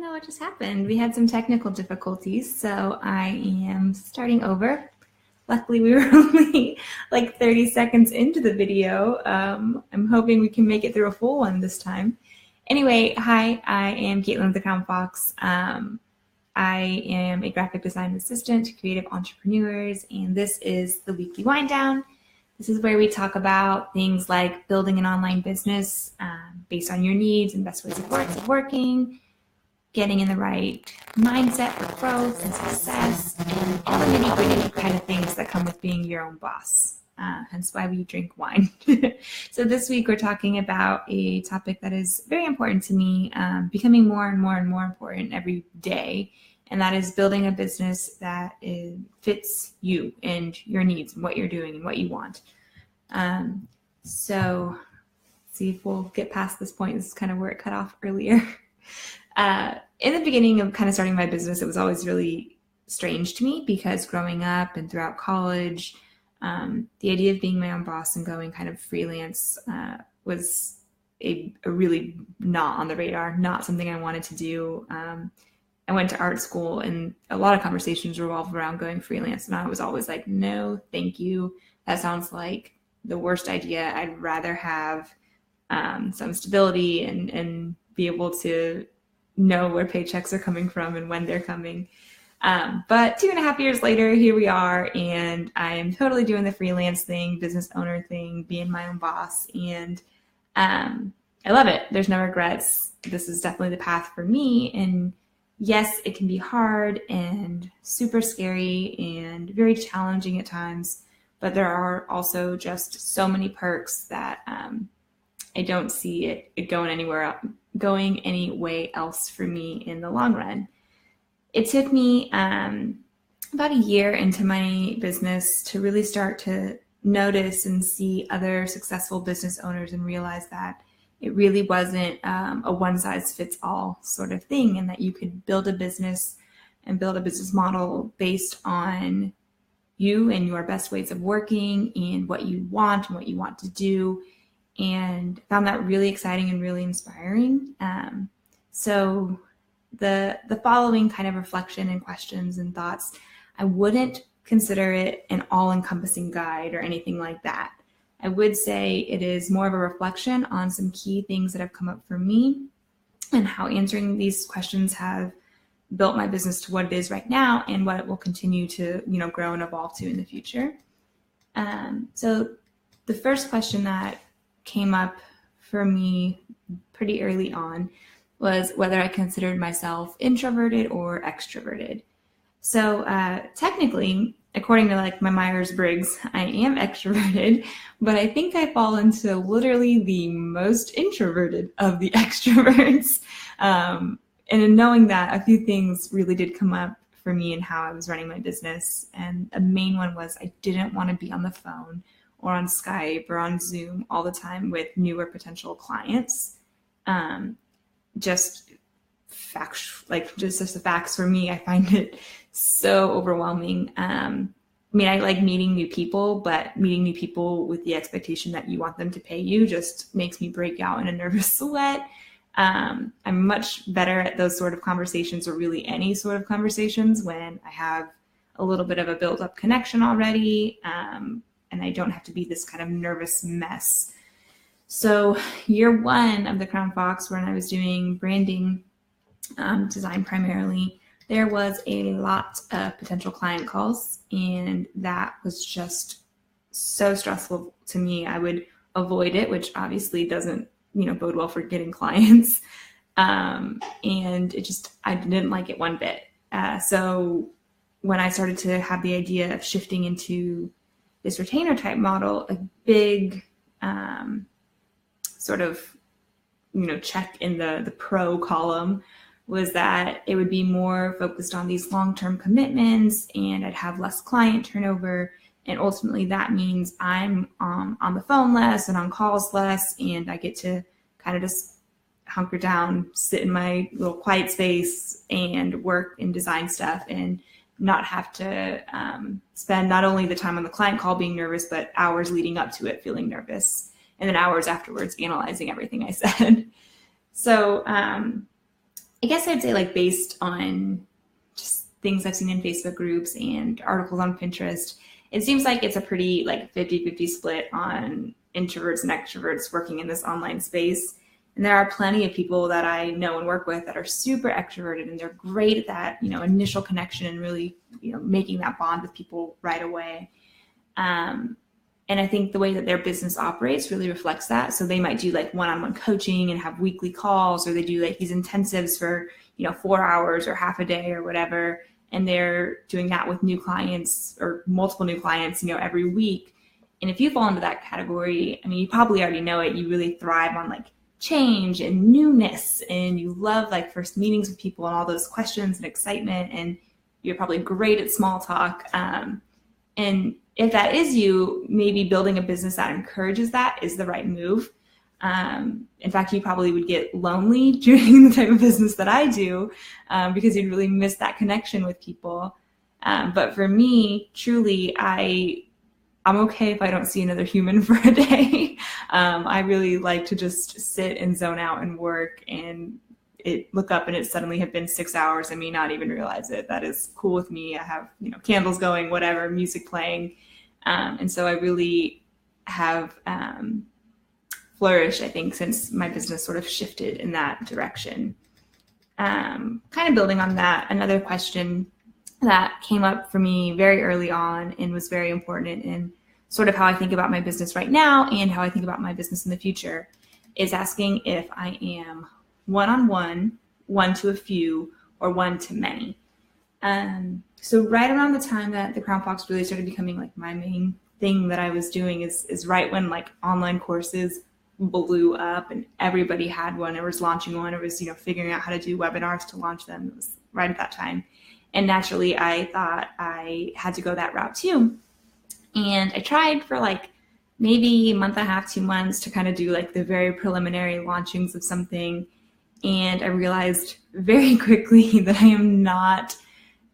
don't know what just happened. We had some technical difficulties, so I am starting over. Luckily, we were only like 30 seconds into the video. I'm hoping we can make it through a full one this time. Anyway, hi, I am Caitlin of the Crown Fox. I am a graphic design assistant to creative entrepreneurs, and this is the weekly wind down. This is where we talk about things like building an online business based on your needs and best ways of working, getting in the right mindset for growth and success, and all the nitty-gritty kind of things that come with being your own boss. Hence why we drink wine. So this week we're talking about a topic that is very important to me, becoming more and more and more important every day, and that is building a business that fits you and your needs and what you're doing and what you want. So let's see if we'll get past this point. This is kind of where it cut off earlier. In the beginning of kind of starting my business, it was always really strange to me because growing up and throughout college, the idea of being my own boss and going kind of freelance was a really not on the radar, not something I wanted to do. I went to art school and a lot of conversations revolved around going freelance, and I was always like, no, thank you. That sounds like the worst idea. I'd rather have some stability and be able to know where paychecks are coming from and when they're coming. But 2.5 years later, here we are, and I am totally doing the freelance thing, business owner thing, being my own boss, and I love it. There's no regrets. This is definitely the path for me, and yes, it can be hard and super scary and very challenging at times, but there are also just so many perks that I don't see it going any way else for me in the long run. It took me about a year into my business to really start to notice and see other successful business owners and realize that it really wasn't a one-size-fits-all sort of thing, and that you could build a business and build a business model based on you and your best ways of working and what you want and what you want to do, and found that really exciting and really inspiring. So the following kind of reflection and questions and thoughts, I wouldn't consider it an all-encompassing guide or anything like that. I would say it is more of a reflection on some key things that have come up for me and how answering these questions have built my business to what it is right now and what it will continue to, grow and evolve to in the future. So the first question that came up for me pretty early on was whether I considered myself introverted or extroverted. So technically, according to my Myers-Briggs, I am extroverted, but I think I fall into literally the most introverted of the extroverts. And in knowing that, a few things really did come up for me in how I was running my business. And a main one was I didn't want to be on the phone or on Skype or on Zoom all the time with new or potential clients. Just the facts for me, I find it so overwhelming. I like meeting new people, but meeting new people with the expectation that you want them to pay you just makes me break out in a nervous sweat. I'm much better at those sort of conversations, or really any sort of conversations, when I have a little bit of a built-up connection already, and I don't have to be this kind of nervous mess. So year one of the Crown Fox, when I was doing branding design primarily, there was a lot of potential client calls, and that was just so stressful to me. I would avoid it, which obviously doesn't, bode well for getting clients. And I didn't like it one bit. So when I started to have the idea of shifting into this retainer type model, a big sort of, check in the pro column was that it would be more focused on these long-term commitments, and I'd have less client turnover. And ultimately that means I'm on the phone less and on calls less, and I get to kind of just hunker down, sit in my little quiet space and work and design stuff, and not have to spend not only the time on the client call being nervous, but hours leading up to it feeling nervous, and then hours afterwards analyzing everything I said. So I guess I'd say like based on just things I've seen in Facebook groups and articles on Pinterest, it seems like it's a pretty like 50-50 split on introverts and extroverts working in this online space. And there are plenty of people that I know and work with that are super extroverted, and they're great at that, initial connection and really, making that bond with people right away. And I think the way that their business operates really reflects that. So they might do like one-on-one coaching and have weekly calls, or they do like these intensives for, 4 hours or half a day or whatever. And they're doing that with new clients or multiple new clients, every week. And if you fall into that category, I mean, you probably already know it. You really thrive on like change and newness, and you love like first meetings with people and all those questions and excitement. And you're probably great at small talk. And if that is you, maybe building a business that encourages that is the right move. In fact, you probably would get lonely doing the type of business that I do, because you'd really miss that connection with people. But for me, truly, I'm okay if I don't see another human for a day. I really like to just sit and zone out and work, and look up and it suddenly have been 6 hours and me not even realize it. That is cool with me. I have, candles going, whatever, music playing. And so I really have flourished, I think, since my business sort of shifted in that direction. Kind of building on that, another question that came up for me very early on and was very important in sort of how I think about my business right now and how I think about my business in the future is asking if I am one-on-one, one to a few, or one to many. So right around the time that the Crown Fox really started becoming like my main thing that I was doing is right when like online courses blew up and everybody had one or was launching one or was, figuring out how to do webinars to launch them. It was right at that time. And naturally, I thought I had to go that route too. And I tried for like maybe a month and a half, 2 months to kind of do like the very preliminary launchings of something. And I realized very quickly that I am not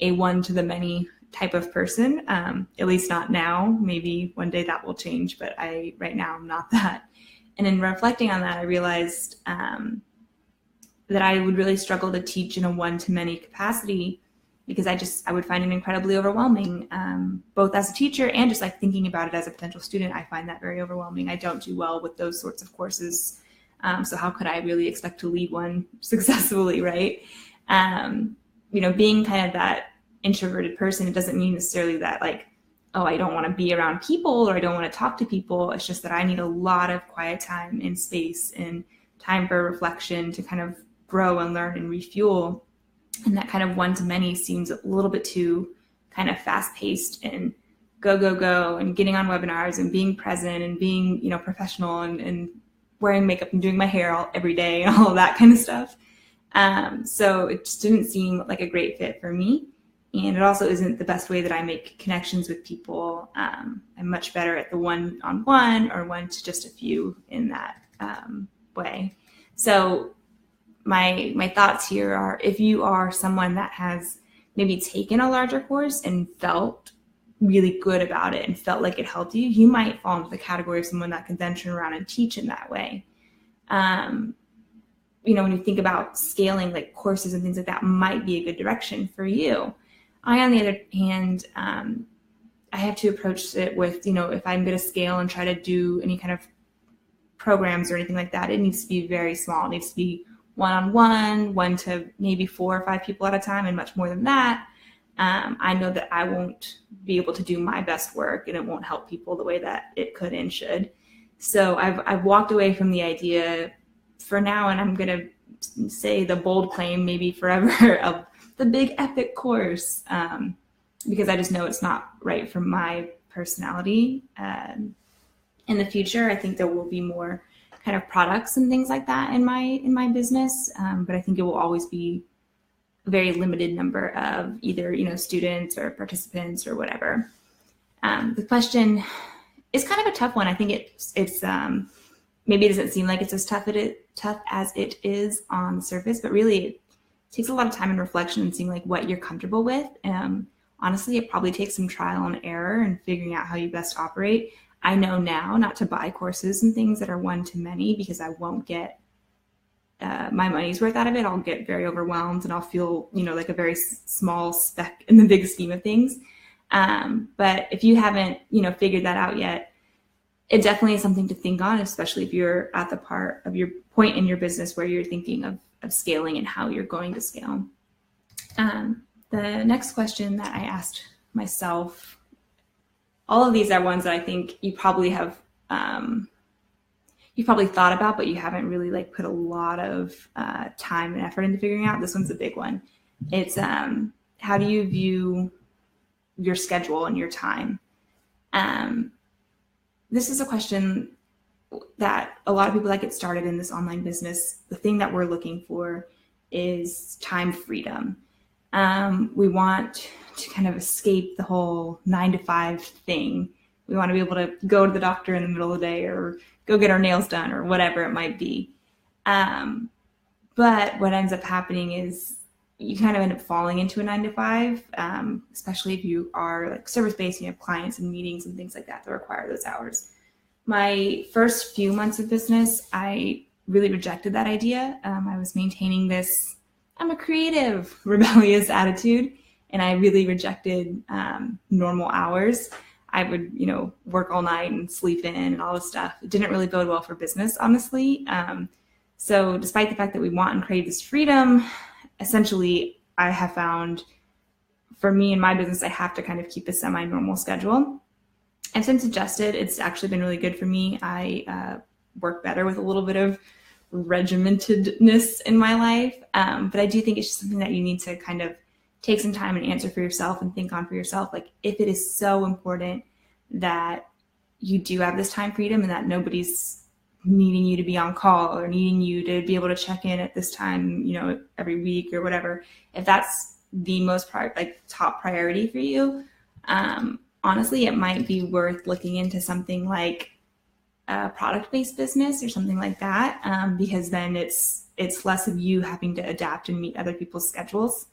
a one to the many type of person, at least not now. Maybe one day that will change, but right now I'm not that. And in reflecting on that, I realized that I would really struggle to teach in a one to many capacity because I would find it incredibly overwhelming, both as a teacher and just like thinking about it as a potential student. I find that very overwhelming. I don't do well with those sorts of courses. So how could I really expect to lead one successfully, right? Being kind of that introverted person, it doesn't mean necessarily that like, oh, I don't want to be around people or I don't want to talk to people. It's just that I need a lot of quiet time and space and time for reflection to kind of grow and learn and refuel. And that kind of one to many seems a little bit too kind of fast paced and go and getting on webinars and being present and being, professional and wearing makeup and doing my hair every day and all of that kind of stuff. So it just didn't seem like a great fit for me. And it also isn't the best way that I make connections with people. I'm much better at the one-on-one or one to just a few in that way. So my thoughts here are, if you are someone that has maybe taken a larger course and felt really good about it and felt like it helped you, you might fall into the category of someone that can then turn around and teach in that way. When you think about scaling like courses and things like that might be a good direction for you. I, on the other hand, I have to approach it with, if I'm going to scale and try to do any kind of programs or anything like that, it needs to be very small. It needs to be one-on-one, one to maybe 4 or 5 people at a time, and much more than that. I know that I won't be able to do my best work and it won't help people the way that it could and should. So I've walked away from the idea for now, and I'm going to say the bold claim maybe forever of the big epic course, because I just know it's not right for my personality. In the future, I think there will be more kind of products and things like that in my business, but I think it will always be a very limited number of either students or participants or whatever. The question is kind of a tough one. I think it's maybe it doesn't seem like it's as tough as it is on the surface, but really it takes a lot of time and reflection and seeing like what you're comfortable with. Honestly, it probably takes some trial and error and figuring out how you best operate. I know now not to buy courses and things that are one to many because I won't get my money's worth out of it, I'll get very overwhelmed and I'll feel, like a very small speck in the big scheme of things. But if you haven't, figured that out yet, it definitely is something to think on, especially if you're at the part of your point in your business where you're thinking of scaling and how you're going to scale. The next question that I asked myself, all of these are ones that I think you probably have, you probably thought about, but you haven't really put a lot of time and effort into figuring out. This one's a big one. It's how do you view your schedule and your time? This is a question that a lot of people that get started in this online business, the thing that we're looking for is time freedom. We want to kind of escape the whole 9-to-5 thing. We want to be able to go to the doctor in the middle of the day or go get our nails done or whatever it might be. But what ends up happening is you kind of end up falling into a 9-to-5, especially if you are service-based and you have clients and meetings and things like that require those hours. My first few months of business, I really rejected that idea. I was maintaining this, I'm a creative, rebellious attitude, and I really rejected normal hours. I would, work all night and sleep in and all this stuff. It didn't really bode well for business, honestly. So despite the fact that we want and crave this freedom, essentially, I have found for me in my business, I have to kind of keep a semi-normal schedule. I've since adjusted. It's actually been really good for me. I work better with a little bit of regimentedness in my life. But I do think it's just something that you need to kind of take some time and answer for yourself and think on for yourself. If it is so important that you do have this time freedom and that nobody's needing you to be on call or needing you to be able to check in at this time, every week or whatever, if that's the most top priority for you, honestly, it might be worth looking into something like a product-based business or something like that, because then it's less of you having to adapt and meet other people's schedules.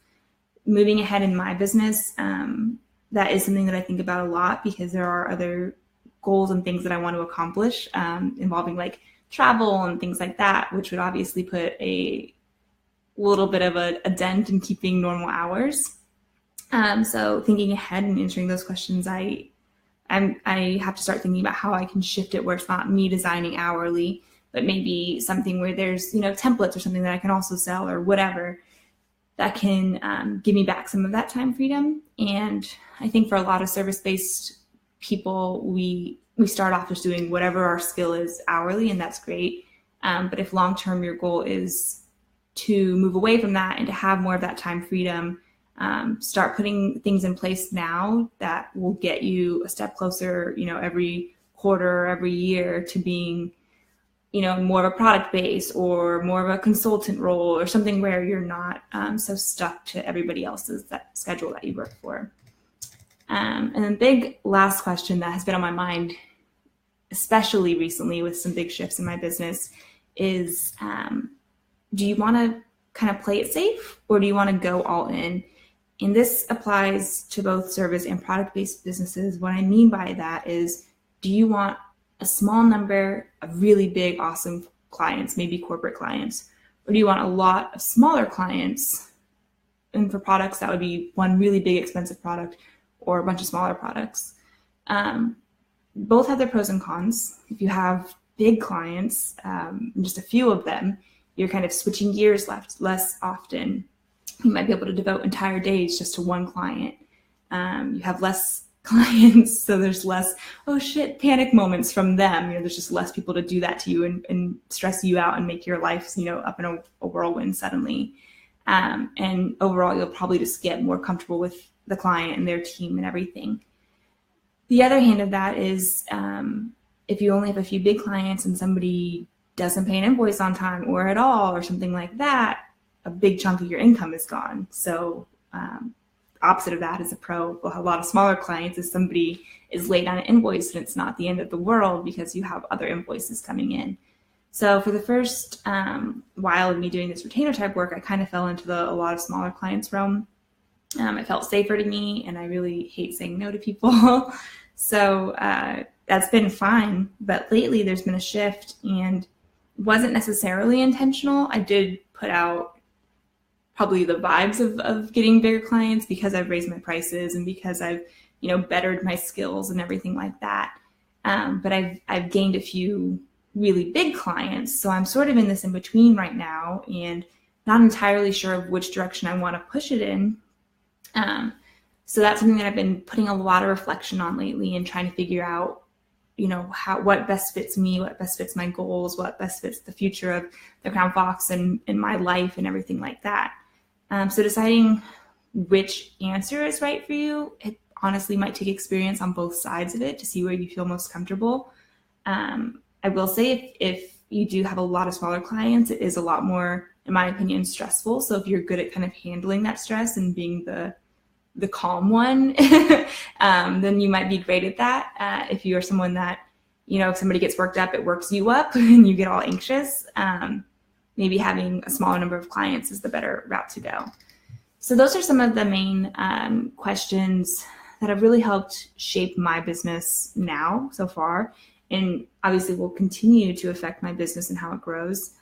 Moving ahead in my business, that is something that I think about a lot because there are other goals and things that I want to accomplish involving travel and things like that, which would obviously put a little bit of a dent in keeping normal hours. So thinking ahead and answering those questions, I have to start thinking about how I can shift it where it's not me designing hourly, but maybe something where there's, templates or something that I can also sell or whatever that can give me back some of that time freedom. And I think for a lot of service-based people, we start off just doing whatever our skill is hourly, and that's great. But if long-term your goal is to move away from that and to have more of that time freedom, start putting things in place now that will get you a step closer, every quarter, every year to being, more of a product base or more of a consultant role or something where you're not so stuck to everybody else's schedule that you work for. And then big last question that has been on my mind, especially recently with some big shifts in my business, is do you want to kind of play it safe or do you want to go all in? And this applies to both service and product-based businesses. What I mean by that is, do you want a small number of really big, awesome clients, maybe corporate clients, or do you want a lot of smaller clients? And for products, that would be one really big, expensive product or a bunch of smaller products. Both have their pros and cons. If you have big clients, just a few of them, you're kind of switching gears less often. You might be able to devote entire days just to one client. You have less clients, so there's less, oh shit, panic moments from them. There's just less people to do that to you and stress you out and make your life, up in a whirlwind suddenly. And overall, you'll probably just get more comfortable with the client and their team and everything. The other hand of that is if you only have a few big clients and somebody doesn't pay an invoice on time or at all or something like that, a big chunk of your income is gone. So opposite of that is a pro. We'll have a lot of smaller clients if somebody is late on an invoice and it's not the end of the world because you have other invoices coming in. So for the first while of me doing this retainer type work, I kind of fell into a lot of smaller clients realm. It felt safer to me, and I really hate saying no to people. So that's been fine. But lately there's been a shift, and wasn't necessarily intentional. I did put out probably the vibes of getting bigger clients because I've raised my prices and because I've, bettered my skills and everything like that. But I've gained a few really big clients. So I'm sort of in this in between right now and not entirely sure of which direction I want to push it in. So that's something that I've been putting a lot of reflection on lately and trying to figure out, what best fits me, what best fits my goals, what best fits the future of the Crown Fox and my life and everything like that. So deciding which answer is right for you, it honestly might take experience on both sides of it to see where you feel most comfortable. I will say if you do have a lot of smaller clients, it is a lot more, in my opinion, stressful. So if you're good at kind of handling that stress and being the calm one, then you might be great at that. If you are someone that, if somebody gets worked up, it works you up and you get all anxious, maybe having a smaller number of clients is the better route to go. So those are some of the main questions that have really helped shape my business now so far, and obviously will continue to affect my business and how it grows.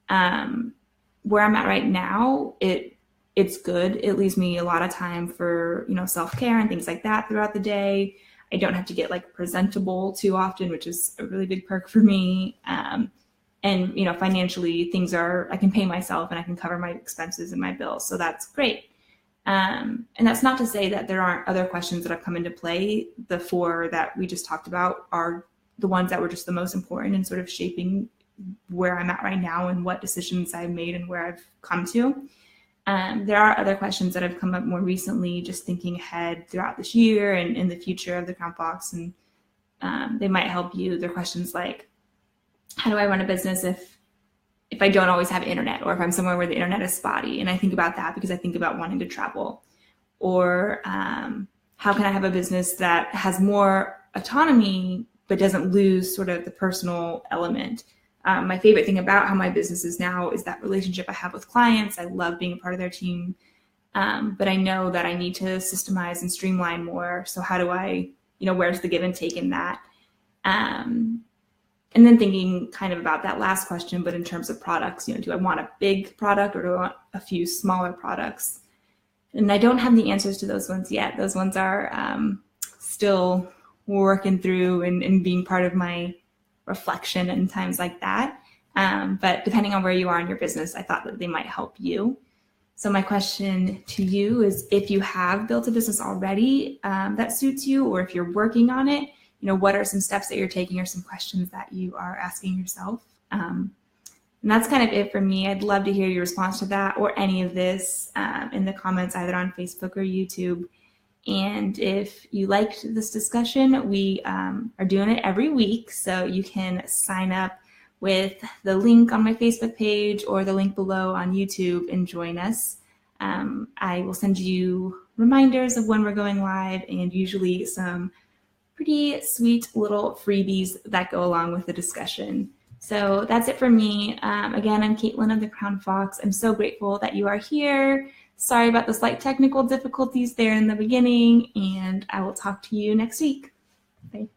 Where I'm at right now, it's good. It leaves me a lot of time for, self-care and things like that throughout the day. I don't have to get presentable too often, which is a really big perk for me. And, financially I can pay myself and I can cover my expenses and my bills. So that's great. And that's not to say that there aren't other questions that have come into play. The 4 that we just talked about are the ones that were just the most important in sort of shaping where I'm at right now and what decisions I've made and where I've come to. There are other questions that have come up more recently, just thinking ahead throughout this year and in the future of the Crown Fox, and they might help you. They're questions like, how do I run a business if I don't always have internet, or if I'm somewhere where the internet is spotty? And I think about that because I think about wanting to travel. Or how can I have a business that has more autonomy but doesn't lose sort of the personal element? My favorite thing about how my business is now is that relationship I have with clients. I love being a part of their team, but I know that I need to systemize and streamline more. So how do I, where's the give and take in that? And then thinking kind of about that last question, but in terms of products, do I want a big product or do I want a few smaller products? And I don't have the answers to those ones yet. Those ones are still working through and being part of my reflection and times like that. But depending on where you are in your business, I thought that they might help you. So my question to you is, if you have built a business already that suits you, or if you're working on it, what are some steps that you're taking or some questions that you are asking yourself? And that's kind of it for me. I'd love to hear your response to that or any of this in the comments, either on Facebook or YouTube. And if you liked this discussion, we are doing it every week. So you can sign up with the link on my Facebook page or the link below on YouTube and join us. I will send you reminders of when we're going live and usually some pretty sweet little freebies that go along with the discussion. So that's it for me. Again, I'm Caitlin of the Crown Fox. I'm so grateful that you are here. Sorry about the slight technical difficulties there in the beginning, and I will talk to you next week. Bye.